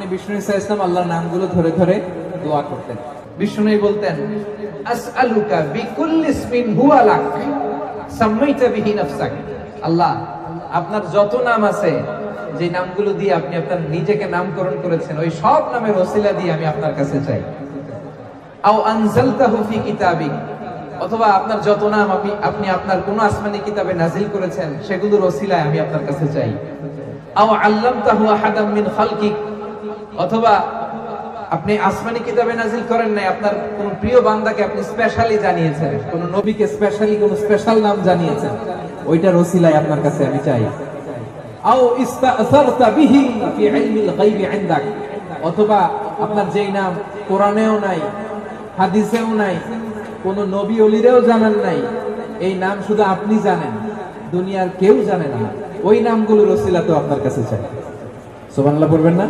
বিষ্ণু ঈসা ইসলাম আল্লাহর নামগুলো ধরে ধরে দোয়া করতেন। বিষ্ণু বলতেন, আসআলুকা বিকুল্লি ইসমিন হুয়া লাক সাম্মাইতা বিহি নাফসাক। আল্লাহ, আপনার যত নাম আছে, যে নামগুলো দিয়ে আপনি আপনার নিজেকে নামকরণ করেছেন, ওই সব নামের ওসিলা দিয়ে আমি আপনার কাছে চাই। আও আনজালতাহু ফি কিতাবিক, অথবা আপনার যত নাম আপনি আপনার কোন আসমানি কিতাবে নাজিল করেছেন, সেগুলোর ওসিলায় আমি আপনার কাছে চাই। আও আল্লামতাহু আহাদাম মিন খালকিক, অথবা আপনি আসমানি কিতাবে নাজিল করেন নাই, আপনার কোন প্রিয় বান্দাকে আপনি স্পেশালি জানিয়েছেন, কোন নবীকে স্পেশালি কোন স্পেশাল নাম জানিয়েছেন, ওইটার ওসিলায় আপনার কাছে আমি চাই। আও ইস্তাসারতা বিহি ফি ইলমিল গায়বি ইনদাক, অথবা আপনার যেই নাম কোরআনেও নাই, হাদিসেও নাই, কোন নবী ওলিরেও জানান নাই, এই নাম শুধু আপনি জানেন, দুনিয়ার কেউ জানে না, ওই নামগুলোর ওসিলা তো আপনার কাছে চাই। সুবহানাল্লাহ পড়বেন না?